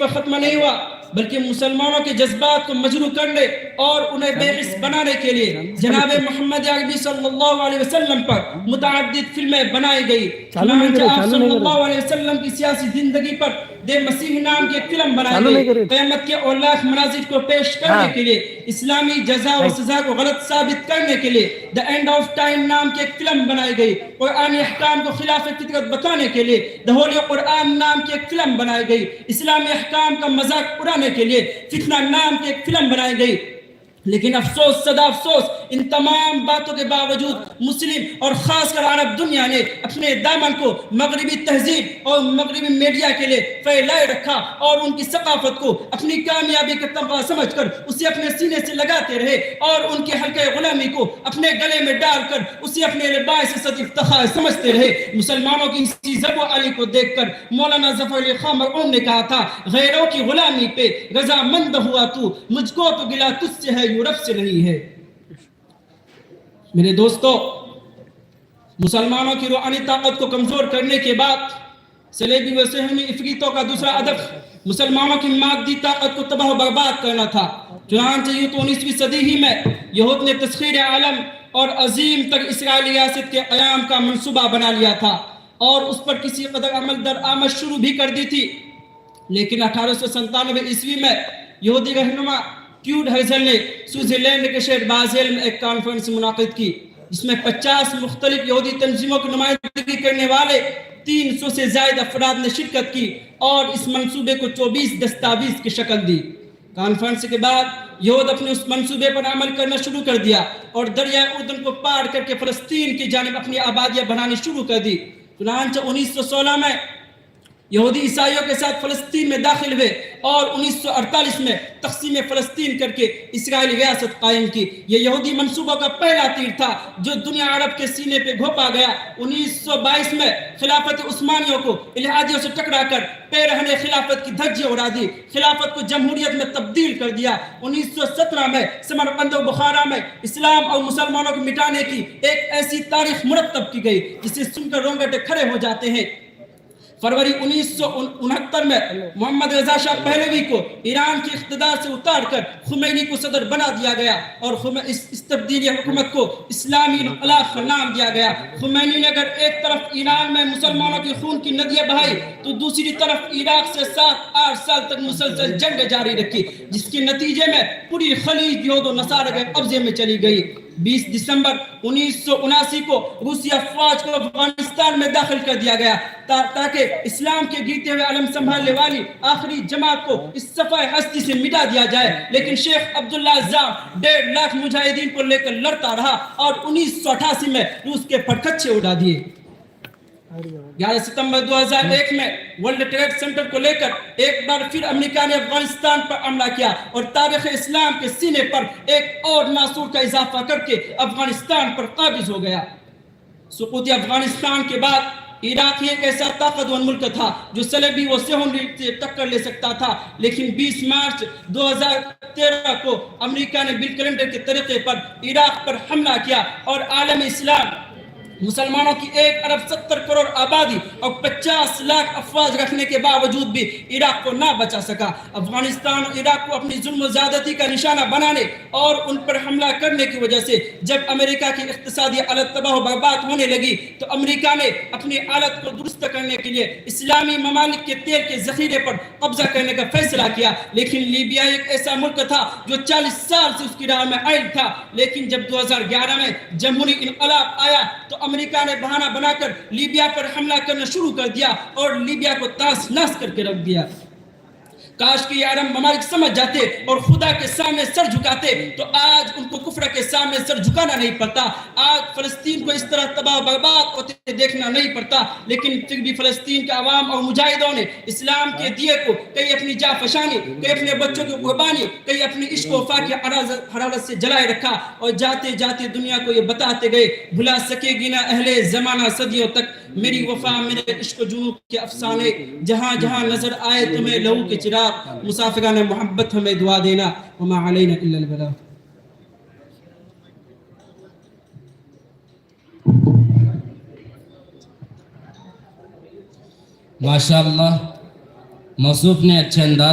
پر ختم نہیں ہوا بلکہ مسلمانوں کے جذبات کو مجروح کرنے اور انہیں بے حس بنانے کے لیے جناب محمد عربی صلی اللہ علیہ وسلم پر متعدد فلمیں بنائی گئی. چنانچہ آپ صلی اللہ علیہ وسلم کی سیاسی زندگی پر دے مسیح نام کی ایک فلم بنائی گئی. قیامت کے اولاق مناظر کو پیش کرنے کے لیے, اسلامی جزا و سزا کو غلط ثابت کرنے کے لیے دا اینڈ آف ٹائم نام کی ایک فلم بنائی گئی. قرآنی احکام کو خلاف فطرت بتانے کے لیے دا ہولی قرآن نام کی ایک فلم بنائی گئی. اسلامی احکام کا مذاق اڑانے کے لیے فتنہ نام کی ایک فلم بنائی گئی. لیکن افسوس صدا افسوس, ان تمام باتوں کے باوجود مسلم اور خاص کر عرب دنیا نے اپنے دامن کو مغربی تہذیب اور مغربی میڈیا کے لیے پھیلائے رکھا اور ان کی ثقافت کو اپنی کامیابی کا تمغہ سمجھ کر اسے اپنے سینے سے لگاتے رہے اور ان کے حلقہ غلامی کو اپنے گلے میں ڈال کر اسے اپنے لباس سے افتخار سمجھتے رہے. مسلمانوں کی اسی ضرب و علی کو دیکھ کر مولانا ظفر علی خان مرحوم نے کہا تھا, غیروں کی غلامی پہ رضامند ہوا تو, مجھ کو تو گلا تجھ سے ہے یورپ سے نہیں ہے. میرے دوستو, مسلمانوں کی روحانی طاقت کو کمزور کرنے کے بعد صلیبی و صہیونی افریتوں کا دوسرا ہدف مسلمانوں کی مادی طاقت کو تباہ و برباد کرنا تھا. چنانچہ یوں تو 19ویں صدی ہی میں یہود نے تسخیر عالم اور عظیم تر اسرائیلی ریاست کے قیام کا منصوبہ بنا لیا تھا اور اس پر کسی قدر عمل درآمد شروع بھی کر دی تھی. لیکن 1897 عیسوی میں یہودی رہنما کیوڈ ہرزل نے سوئٹزرلینڈ کے شہر بازل میں ایک کانفرنس منعقد کی, جس میں 50 مختلف یہودی تنظیموں کی نمائندگی کرنے والے 300 سے زائد افراد نے شرکت کی اور اس منصوبے کو 24 دستاویز کی شکل دی. کانفرنس کے بعد یہود اپنے اس منصوبے پر عمل کرنا شروع کر دیا اور دریائے اردن کو پار کر کے فلسطین کی جانب اپنی آبادیاں بنانی شروع کر دی. چنانچہ 1916 میں یہودی عیسائیوں کے ساتھ فلسطین میں داخل ہوئے اور 1948 میں تقسیم فلسطین کر کے اسرائیلی ریاست قائم کی. یہ یہودی منصوبوں کا پہلا تیر تھا جو دنیا عرب کے سینے پہ گھونپا گیا. 1922 میں خلافت عثمانیوں کو الحادیوں سے ٹکرا کر پیرہن خلافت کی دھجیاں اڑا دی, خلافت کو جمہوریت میں تبدیل کر دیا. 1917 میں سمرقند و بخارا میں اسلام اور مسلمانوں کو مٹانے کی ایک ایسی تاریخ مرتب کی گئی جسے سن کر رونگٹے کھڑے ہو جاتے ہیں. فروری 1969 میں محمد رضا شاہ پہلوی کو ایران کی اقتدار سے اتار کر خمینی کو صدر بنا دیا گیا اور اس تبدیلی حکومت کو اسلامی انقلاب کا نام دیا گیا. خمینی نے اگر ایک طرف ایران میں مسلمانوں کی خون کی ندیاں بہائی تو دوسری طرف عراق سے 7-8 سال تک مسلسل جنگ جاری رکھی, جس کے نتیجے میں پوری خلیج یہود و نصارہ کے قبضے میں چلی گئی. 20 دسمبر 1979 کو روسی افواج کو افغانستان میں داخل کر دیا گیا تاکہ اسلام کے گرتے ہوئے علم سنبھالنے والی آخری جماعت کو اس صفحہ ہستی سے مٹا دیا جائے. لیکن شیخ عبداللہ زام 1.5 لاکھ مجاہدین کو لے کر لڑتا رہا اور 1988 میں روس کے پٹخچے اڑا دیے. 11 ستمبر 2001 میں ورلڈ ٹریڈ سینٹر کو لے کر ایک بار پھر امریکہ نے افغانستان پر حملہ کیا اور تاریخ اسلام کے سینے پر ایک اور ناسور کا اضافہ کر کے افغانستان پر قابض ہو گیا. سقوط افغانستان کے بعد عراق ایک ایسا طاقتور ملک تھا جو صلیبی و صہیونی سے ٹکر لے سکتا تھا, لیکن 20 مارچ 2013 کو امریکہ نے بل کلنٹن کے طریقے پر عراق پر حملہ کیا اور عالم اسلام مسلمانوں کی 1 ارب 70 کروڑ آبادی اور 50 لاکھ افواج رکھنے کے باوجود بھی عراق کو نہ بچا سکا. افغانستان اور عراق کو اپنی ظلم و زیادتی کا نشانہ بنانے اور ان پر حملہ کرنے کی وجہ سے جب امریکہ کی اقتصادی حالت تباہ و برباد ہونے لگی تو امریکہ نے اپنی حالت کو درست کرنے کے لیے اسلامی ممالک کے تیل کے ذخیرے پر قبضہ کرنے کا فیصلہ کیا. لیکن لیبیا ایک ایسا ملک تھا جو 40 سال سے اس کی راہ میں عائد تھا, لیکن جب 2011 میں جمہوری انقلاب آیا تو امریکہ نے بہانہ بنا کر لیبیا پر حملہ کرنا شروع کر دیا اور لیبیا کو تاس ناس کر کے رکھ دیا. کاش کہ یہ عرب ممالک سمجھ جاتے اور خدا کے سامنے سر جھکاتے تو آج ان کو کفر کے سامنے سر جھکانا نہیں پڑتا, آج فلسطین کو اس طرح تباہ برباد ہوتے دیکھنا نہیں پڑتا. لیکن پھر بھی فلسطین کے عوام اور مجاہدوں نے اسلام کے دیے کو کئی اپنی جاں فشانی, کئی اپنے بچوں کی قربانی, کئی اپنی عشق و وفا کی حرارت سے جلائے رکھا اور جاتے جاتے دنیا کو یہ بتاتے گئے, بھلا سکے گی نہ اہل زمانہ صدیوں تک میری وفا میرے عشق و جنون کے افسانے, جہاں جہاں نظر آئے تمہیں لہو کے چراغ, مسافران محبت ہمیں دعا دینا, وما علینا الا البلاغ. ماشاءاللہ موصوف نے اچھے انداز